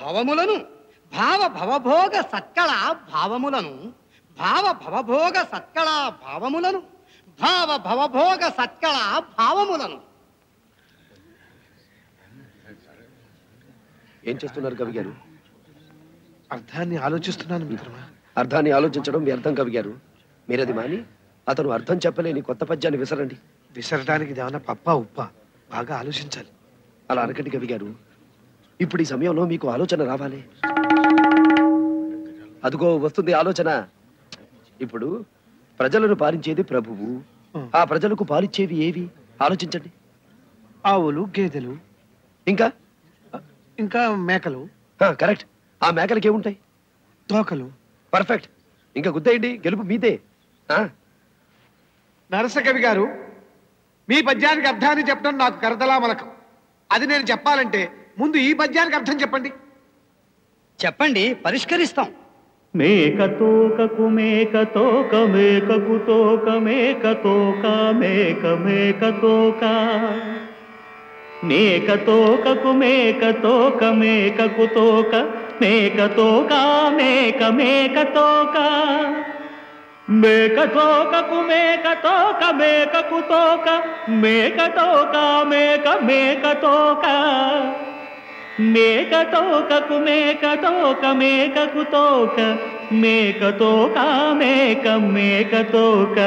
భావములను భావ భవభోగ సత్కళ భావములను భావ భవభోగ సత్కళ భావములను భావ భవభోగ సత్కళ భావములను. ఏం చేస్తున్నారు కవి గారు? అర్థాన్ని ఆలోచిస్తున్నాను మిత్రమా. అర్థాన్ని ఆలోచించడం వ్యర్థం కవి గారు. మీరది మాని అతను అర్థం చెప్పలేని కొత్త పద్యాన్ని విసరండి. విసరడానికి ఇదేమన్నా పప్ప ఉప్ప? బాగా ఆలోచించాలి. అలా అనకండి కవి గారు. ఇప్పుడు ఈ సమయంలో మీకు ఆలోచన రావాలి. అదిగో వస్తుంది ఆలోచన. ఇప్పుడు ప్రజలను పాలించేది ప్రభువు. ఆ ప్రజలకు పాలిచ్చేవి ఏవి ఆలోచించండి. ఆవులు, గేదెలు, ఇంకా ఇంకా మేకలు. కరెక్ట్. ఆ మేకలకి ఏముంటాయి? తోకలు. పర్ఫెక్ట్. ఇంకా గుద్దేయండి, గెలుపు మీదే. నరసకవి గారు, మీ పద్యానికి అర్థాన్ని చెప్పడం నాకు కరతలా మలకం. అది నేను చెప్పాలంటే ముందు ఈ పద్యానికి అర్థం చెప్పండి. చెప్పండి, పరిష్కరిస్తాం. మేకతోకకు మేకతోక మేకకు తోక మేకతోక మేక మేకతోక మేకతోకకు మేకతోక మేకకు తోక మేకతోక మేక మేకతోక మేకతోకకు మేకతోక మేకకు తోక మేకతోక మేక మేకతోక మేకతోకకు మేకతోక మేకకు తోక మేకతోక మేక మేకతోక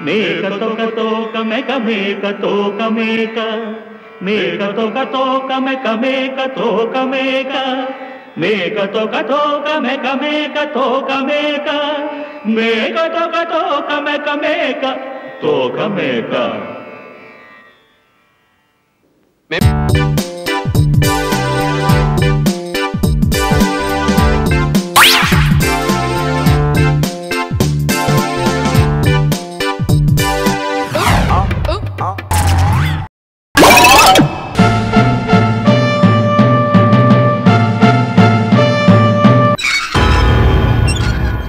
మేకతోక తోక మేక మేకతోక మేక మేకతోక తోక మేక మేకతోక మేక మేకతోక తోక మేక మేకతోక మేక మేకతోక తోక మేక మేక తోక మేక.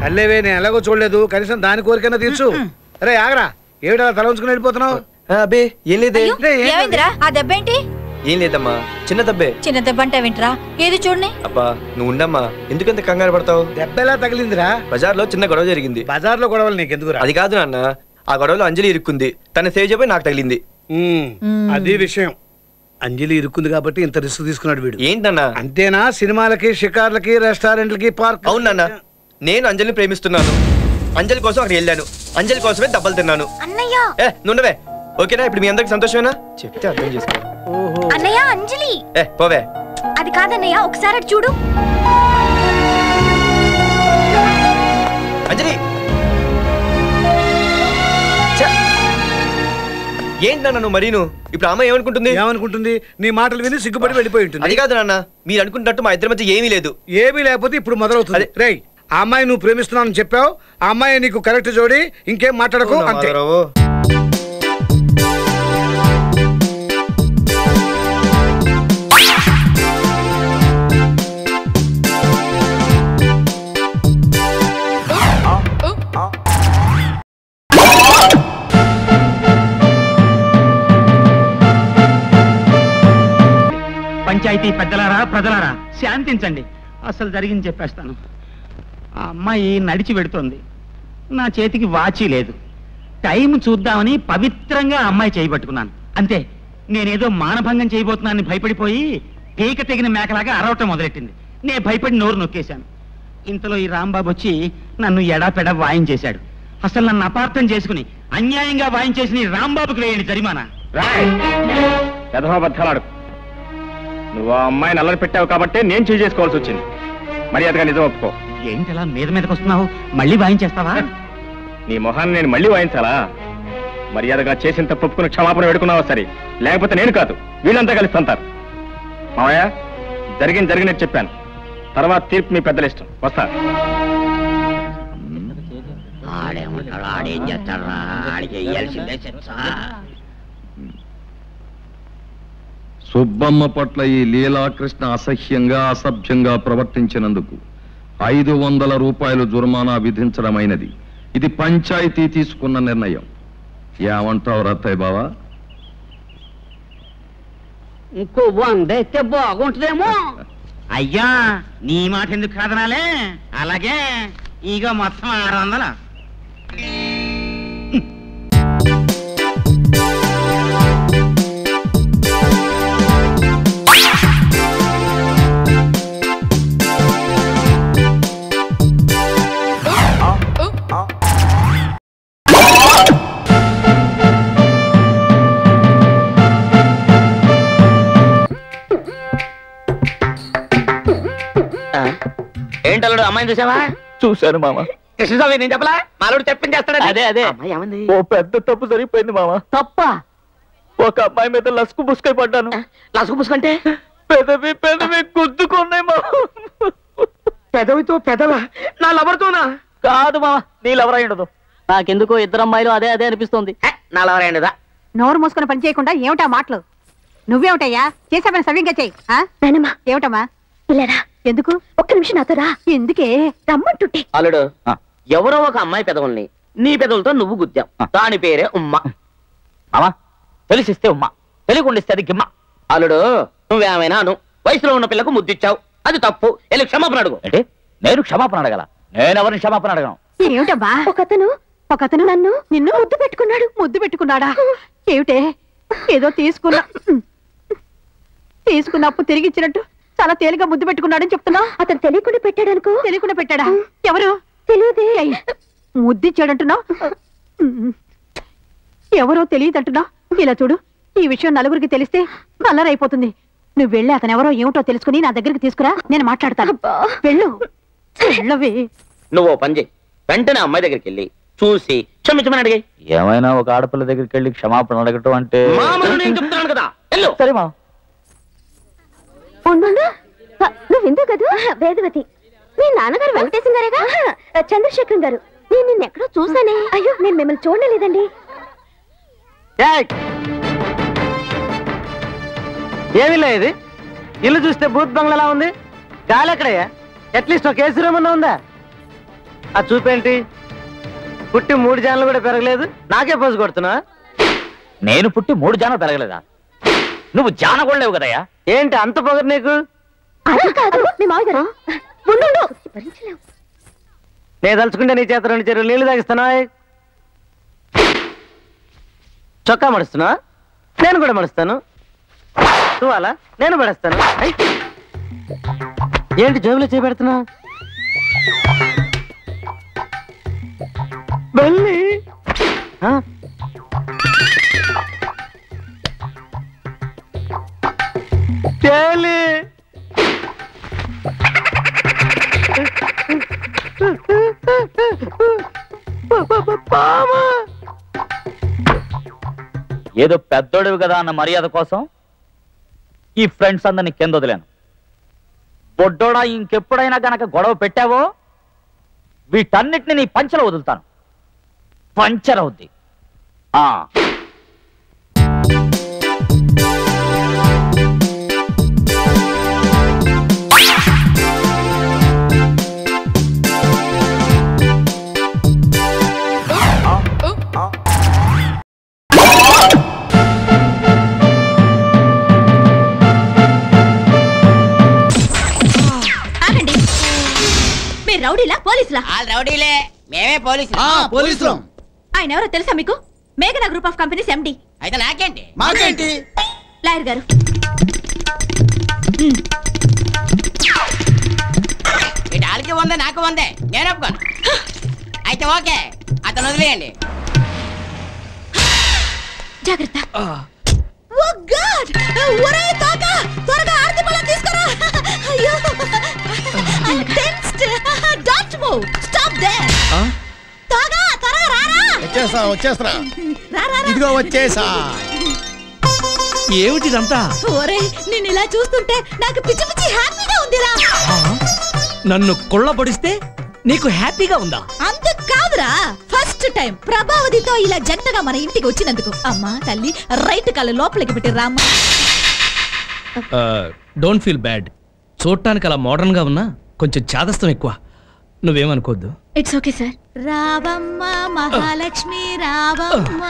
అల్లేవే, నేను ఎలాగో చూడలేదు, కనీసం దాని కోరికైనా తీర్చు. అరే ఆగరా, ఏమిటా తల ఉంచుకుని వెళ్ళిపోతున్నావు? అబ్బే ఏం లేదే. ఆ దెబ్బేంటి? ఏం లేదమ్మా, చిన్న దెబ్బే. చిన్న దెబ్బ అంటే వింటరా, ఏది చూడని. అబ్బా నువ్వు ఉండమ్మా, ఎందుకంత కంగారు పడతావు? దెబ్బ ఎలా తగిలిందిరా? బజార్లో చిన్న గొడవ జరిగింది. బజార్లో గొడవలు నీకెందుకురా? అది కాదు నాన్న, ఆ గొడవలో అంజలి ఇరుక్కుంది. తన సేవ్ చేయబోయి నాకు తగిలింది. అది విషయం. అంజలి ఇరుక్కుంది కాబట్టి ఇంత రిస్క్ తీసుకున్నాడు వీడు. ఏంటన్నా? అంతేనా? సినిమాలకి, షికార్లకి, రెస్టారెంట్లకి, పార్క్. అవును నాన్న, నేను అంజలిని ప్రేమిస్తున్నాను. అంజలి కోసం అక్కడ వెళ్ళాను. అంజలి కోసమే దెబ్బలు తిన్నాను. అన్నయ్య నుండవే. ఓకేనా? ఇప్పుడు మీ అందరికి సంతోషమేనా? చెప్తే అర్థం చేసుకో. అన్నయ్య అంజలి. పోవే. అది కాదన్నయ్య, ఒకసారి అటు చూడు. అంజలి ఏంటి నాన్న నువ్వు మరీను? ఇప్పుడు అమ్మ ఏమనుకుంటుంది? నీ మాటలు విని సిగ్గుపడి వెళ్ళిపోయి ఉంటుంది. అది కాదు నాన్న, మీరు అనుకుంటున్నట్టు మా ఇద్దరి మధ్య ఏమీ లేదు. ఏమీ లేకపోతే ఇప్పుడు మొదలవుతుంది. రేయ్, ఆ అమ్మాయి నువ్వు ప్రేమిస్తున్నానని చెప్పావు. ఆ అమ్మాయి నీకు కరెక్ట్ జోడి, ఇంకేం మాట్లాడకు. అంతే. పంచాయతీ పెద్దలారా, ప్రజలారా శాంతించండి. అసలు జరిగింది చెప్పేస్తాను. ఆ అమ్మాయి నడిచి వెడుతోంది. నా చేతికి వాచి లేదు. టైం చూద్దామని పవిత్రంగా అమ్మాయి చేయబట్టుకున్నాను. అంతే. నేనేదో మానభంగం చేయబోతున్నానని భయపడిపోయి పీక తెగిన మేకలాగా అరవటం మొదలెట్టింది. నేను భయపడి నోరు నొక్కేశాను. ఇంతలో ఈ రాంబాబు వచ్చి నన్ను ఎడాపెడా వాయించేశాడు. అసలు నన్ను అపార్థం చేసుకుని అన్యాయంగా వాయించేసిన ఈ రాంబాబుకి వేయండి జరిమానా. యథాబద్ధాలాడు. నువ్వు ఆ అమ్మాయిని అల్లరి పెట్టావు కాబట్టి నేను చేసుకోవాల్సి వచ్చింది. మర్యాదగా నిజం ఒప్పుకో. ఏంటి అలా మీదకి వస్తున్నావు? మళ్ళీ వాయించేస్తావా? నీ మొహాన్ని నేను మళ్ళీ వాయించాలా? మర్యాదగా చేసిన తప్పుకుని క్షమాపణ వేడుకున్నావా సరే, లేకపోతే నేను కాదు వీళ్ళంతా కలిసి అంటారు. మావయ్య, జరిగినట్టు చెప్పాను. తర్వాత తీర్పు మీ పెద్దల ఇష్టం. వస్తా. సుబ్బమ్మ పట్ల ఈ లీలాకృష్ణ అసహ్యంగా, అసభ్యంగా ప్రవర్తించినందుకు 500 రూపాయలు జుర్మానా విధించడమైనది. ఇది పంచాయతీ తీసుకున్న నిర్ణయం. ఏమంటావు రత్తయ్య బావా? ఇంకో 100 అయితే బాగుంటుందేమో. అయ్యా నీ మాట ఎందుకు కాదనాలే? అలాగే ఇక మొత్తం 600. ఏంటల్లుడు అమ్మాయిని చూసావా? చూశాను మామ. కృష్ణస్వామి నేను చెప్పలా మాలోడు చెప్పించేస్తాడు. అదే అదే ఏమంది? ఓ పెద్ద తప్పు జరిగిపోయింది మామ. తప్ప ఒక అమ్మాయి మీద లసుకు బుసుకై పడ్డాను. లసుకు పుసుకంటే పెదవి పెదవి గుద్దుకున్నాయి మామ. పెదవితో పెదవా? నా లవర్తోనా? కాదు మామ, నీ లవర్ అయి ఉండదు. నాకెందుకో ఇద్దరు అమ్మాయిలు అదే అదే అనిపిస్తుంది. నా లవర్ అయ్యిందా? నోరు మూసుకొని పని చేయకుండా ఏమిటా మాటలు? నువ్వేమిటయ్యా చేసామని సవ్యంగా చెయ్యి. ఏమిటమ్మా? ఇలారా. ఎందుకు? ఒక్క నిమిషం నాతో రా. ఎందుకే? రమ్మంటుంటే. అల్లుడు ఎవరో ఒక అమ్మాయి పెదవుల్ని నీ పెదవులతో నువ్వు గుద్దావు. దాని పేరే ఉమ్మ. మామ తెలిసిస్తే ఉమ్మ, తెలియకుండిస్తే అది గిమ్మ. అల్లుడు నువ్వేమైనా అను, వయసులో ఉన్న పిల్లకు ముద్దిచ్చావు, అది తప్పు. వెళ్ళి క్షమాపణ అడుగు. అంటే నేను క్షమాపణ అడగల? నేనెవరిని క్షమాపణ అడగను. ఏమిటమ్మా? ఒకతను నన్ను నిన్ను ముద్దు పెట్టుకున్నాడు. ముద్దు పెట్టుకున్నాడా? ఏమిటే? ఏదో తీసుకున్నప్పు తిరిగి ఇచ్చినట్టు చాలా తేలిగా ముద్దు పెట్టుకున్నాడని చెప్తున్నా. అతను తెలియకుండా పెట్టాడనుకో. తెలియకుండా పెట్టాడా? ఎవరు? తెలియదే. ముద్దిచ్చాడంటున్నావు. ఎవరో తెలియదంటున్నా. ఇలా చూడు, ఈ విషయం నలుగురికి తెలిస్తే అల్లరైపోతుంది. నువ్వు వెళ్ళి అతను ఎవరో ఏమిటో తెలుసుకుని నా దగ్గరికి తీసుకురా, నేను మాట్లాడతాను. వెళ్ళు. వెళ్ళవే. నువ్వు పని చేయి, వెంటనే అమ్మాయి దగ్గరికి వెళ్ళి చూసి క్షమించమని అడిగి. ఏమైనా ఒక ఆడపిల్ల దగ్గరికి వెళ్ళి క్షమాపణ అడగటం అంటే మామూలు నేను చెప్తున్నాను కదా. వెళ్ళు. సరే మా. నువ్వెందుకు కదా? వేదవతి. మీ నాన్నగారు వెంకటేశం గారేగా? చంద్రశేఖరం గారు. నేను నిన్నెక్కడో చూసానే. అయ్యో నేను మిమ్మల్ని చూడలేదండి. ఏమి లేదు, ఇల్లు చూస్తే బూత్ బంగ్లాలా ఉంది. గాలి ఎక్కడయ్యా? అట్లీస్ట్ ఒక ఏసీ రూమ్ అన్నా ఉందా? ఆ చూపేంటి? పుట్టి 3 జాన్లు కూడా పెరగలేదు, నాకే పోజు కొడుతున్నా. నేను పుట్టి 3 జాన పెరగలేదా? నువ్వు జాన కూడా లేవు కదయ్యా. ఏంటి అంత పొగరు నీకు? అది కాదు మీ మామగారు. నేను తలుచుకుంటే నీ చేత 2 చెరువులు నీళ్లు తాగిస్తానా? చొక్కా మడుస్తున్నా? నేను కూడా మడుస్తాను. తువాలా? నేను పడేస్తాను. ఏంటి జోబులో చేపెడుతున్నా? బల్లి తేలి ఏదో పెద్దోడివి కదా అన్న మర్యాద కోసం ఈ ఫ్రెండ్స్ అందరినీ కింద వదిలాను. బొడ్డోడా ఇంకెప్పుడైనా గనక గొడవ పెట్టావో వీటన్నిటిని నీ పంచలో వదులుతాను. పంచరవుద్ది. రౌడీలా పోలీసులా? రౌడీలే, మేమే పోలీసులు. ఆయన ఎవరో తెలుసా మీకు? మేఘనా గ్రూప్ ఆఫ్ కంపెనీస్ ఎండి. అయితే నాకేంటి? మాకేంటి? లాయర్ గారు. వాళ్ళకి 100 నాకు 100. నేను ఒప్పుకోను. అయితే ఓకే, అతను వదిలేయండి. జాగ్రత్త. Oh God! ఒరే తోక, త్వరగా ఆర్తి బలం తీసుకురా. అయ్యో, tensed. Don't move. Stop there. తోక, త్వరగా రారా. వచ్చేస్తా. ఇదిగో వచ్చేసా. ఏమిటిదంతా? ఒరే, నిన్ను ఇలా చూస్తుంటే నాకు పిచ్చి పిచ్చి హ్యాపీగా ఉందిరా. నన్ను కొల్లబడిస్తే నీకు హ్యాపీగా ఉందా? అంత కాదురా, ఫస్ట్ టైం ప్రభావతితో ఇలా జంటగా మన ఇంటికి వచ్చినందుకు. అమ్మా తల్లి, రైట్ కాళ్ళు లోపలికి పెట్టి రామ్మా. Don't feel bad. చూడటానికి అలా మోడర్న్ గా ఉన్నా కొంచెం చాదస్తం ఎక్కువ. నువ్వేమనుకోద్దు. It's okay sir. రావమ్మ మహాలక్ష్మి రావమ్మ.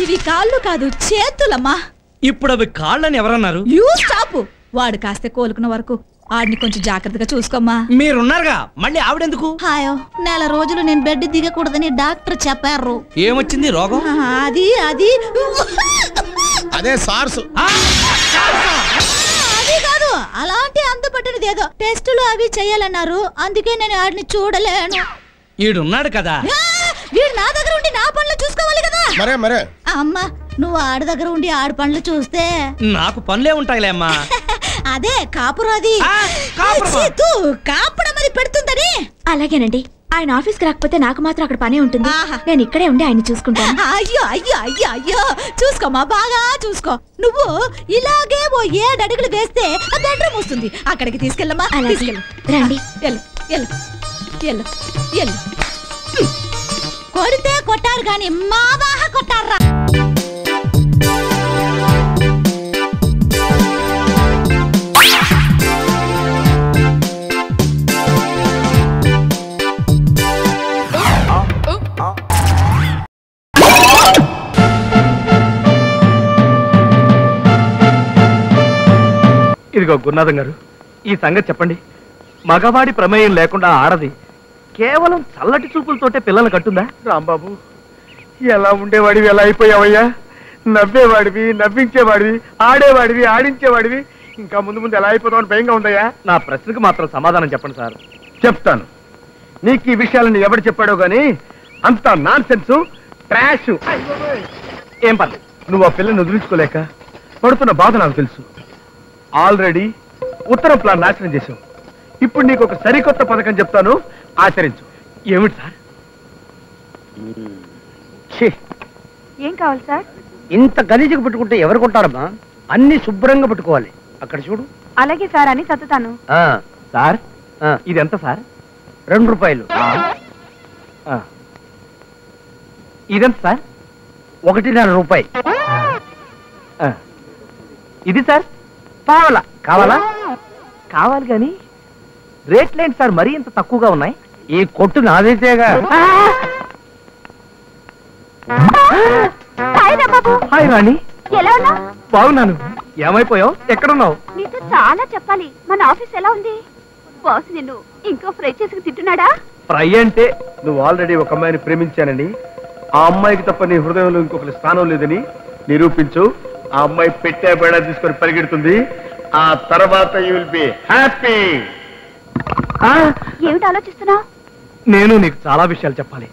ఇవి కాళ్ళు కాదు చేతులమ్మా. ఇప్పుడు అవి కాళ్ళని ఎవరన్నారు? You stop. వాడు కాస్త కోలుకున్న వరకు ఆడిని కొంచెం జాగ్రత్తగా చూసుకోమ్మా. మీరున్నారుగా, మళ్ళీ ఆవిడెందుకు? హాయో, నెల రోజులు నేను బెడ్ దిగకూడదని డాక్టర్ చెప్పారు. ఏమొచ్చింది రోగం? అది అది అదే సార్స్. అది కాదు, అలాంటి అందపట్టినది ఏదో టెస్టులు అవి చెయ్యాలన్నారు. అందుకే నేను ఆడిని చూడలేను. ఈడున్నాడు కదా. వీడు నా దగ్గర ఉండి నా పనులు చూసుకోవాలి కదా. మరే అమ్మా, నువ్వు ఆడి దగ్గర ఉండి ఆడి పనులు చూస్తే నాకు పనులే ఉంటాయిలే అమ్మా. అదే కాపురాది కాపడం అది పెడుతుందని. అలాగేనండి. ఆయన ఆఫీస్కి రాకపోతే నాకు మాత్రం అక్కడ పనే ఉంటుంది. నేను ఇక్కడే ఉండి ఆయన చూసుకుంటాను. అయ్యో అయ్యో అయ్యో అయ్యో, చూసుకోమా, బాగా చూసుకో. నువ్వు ఇలాగే ఓ 7 అడుగులు వేస్తే ఆ బెడ్రూమ్ వస్తుంది. అక్కడికి తీసుకెళ్ళమ్మా. తీసుకెళ్ళు. రండి. ఎల్లు ఎల్లు ఎల్లు ఎల్లు. కొడితే కొట్టారు గాని మా బాహ కొట్టారా. ఇదిగో గురునాథం గారు, ఈ సంగతి చెప్పండి. మగవాడి ప్రమేయం లేకుండా ఆడది కేవలం చల్లటి చూపులతోటే పిల్లలు కట్టుందా? రాంబాబు, ఎలా ఉండేవాడివి ఎలా అయిపోయావయ్యా? నవ్వేవాడివి, నవ్వించేవాడివి, ఆడేవాడివి, ఆడించేవాడివి. ఇంకా ముందు ముందు ఎలా అయిపోతామని భయంగా ఉందయ్యా. నా ప్రశ్నకు మాత్రం సమాధానం చెప్పండి సార్. చెప్తాను. నీకు ఈ విషయాలను ఎవరు చెప్పాడో గానీ అంత నాన్ సెన్స్, ట్రాష్. ఏం పర్లేదు, నువ్వు ఆ పిల్లని వదిలించుకోలేక పడుతున్న బాధ నాకు తెలుసు. ఆల్రెడీ ఉత్తరం ప్లాన్ నాశనం చేశావు. ఇప్పుడు నీకు ఒక సరికొత్త పథకం చెప్తాను, ఆచరించు. ఏమిటి సార్? ఏం కావాలి సార్? ఇంత గలీజుగా పెట్టుకుంటే ఎవరు కొంటారమ్మా? అన్ని శుభ్రంగా పెట్టుకోవాలి. అక్కడ చూడు. అలాగే సార్ అని సత్తుతాను. సార్, ఇది ఎంత సార్? 2 రూపాయలు. ఇదెంత సార్? 1.5 రూపాయి. ఇది సార్ పావలా. కావాలా? కావాలి కానీ రేట్లేంటి సార్ మరీ ఇంత తక్కువగా ఉన్నాయి? ఈ కొట్టు నాదైతేగా. హాయ్ రాణి, ఎలా ఉన్నా? బాగున్నాను. ఏమైపోయావు? ఎక్కడున్నావు? నీతో చాలా చెప్పాలి. మన ఆఫీస్ ఎలా ఉంది? బాస్ నిన్ను ఇంకో ఫ్రై చేసి తింటున్నాడా? ఫ్రై అంటే నువ్వు ఆల్రెడీ ఒక అమ్మాయిని ప్రేమించానని, ఆ అమ్మాయికి తప్ప నీ హృదయంలో ఇంకొకరి స్థానం లేదని నిరూపించు. ఆ అమ్మాయి పెట్టే బేడా తీసుకొని పరిగెడుతుంది. ఆ తర్వాత యూ విల్ బి హ్యాపీ. ఏమిటి ఆలోచిస్తున్నావు? నేను నీకు చాలా విషయాలు చెప్పాలి.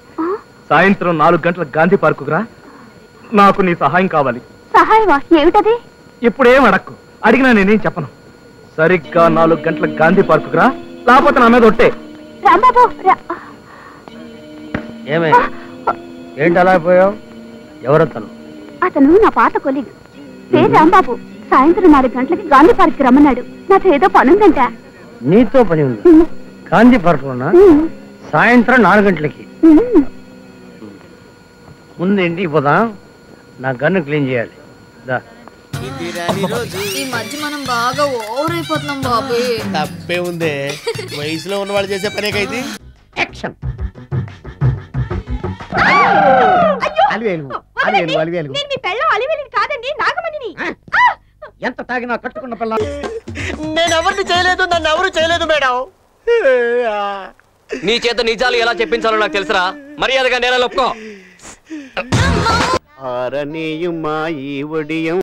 సాయంత్రం 4 గంటలకు గాంధీ పార్కుకు రా. నాకు నీ సహాయం కావాలి. సహాయమా? ఏమిటది? ఇప్పుడేం అడక్కు. అడిగినా నేనేం చెప్పను. సరిగ్గా 4 గంటలకు గాంధీ పార్కుకు రా, లేకపోతే నా మీద ఒట్టే. రాంబాబు, ఏమే ఏంటి అలా అయిపోయావు? ఎవరతను? అతను నా పాత కొలీగ్, పేరు రాంబాబు. సాయంత్రం 4 గంటలకి గాంధీ పార్క్ రమ్మన్నాడు. నాతో ఏదో పనుందంట. నీతో పని ఉంది? గాంధీ పార్క్ లోనా? సాయంత్రం 4 గంటలకి. ముందు ఇంటికి పోదాం, నా గన్ను క్లీన్ చేయాలి. ఈ మధ్య మనం బాగా ఓవర్ అయిపోతున్నాం బాబు. తప్పే ఉందే, వయసులో ఉన్నవాళ్ళు చేసే పనేకైతే. యాక్షన్. నేను మీ పెళ్ళం అలివేలిని కాదండి, నాగమణిని. ఎంత తాగినా కట్టుకున్న పిల్ల. నేను ఎవరిని చేయలేదు, నన్ను ఎవరు చేయలేదు మేడం. నీ చేత నిజాలు ఎలా చెప్పించాలో నాకు తెలుసురా. మర్యాదగా నేల ఒప్పుకో. ఆరనీయుమా ఈ ఒడియం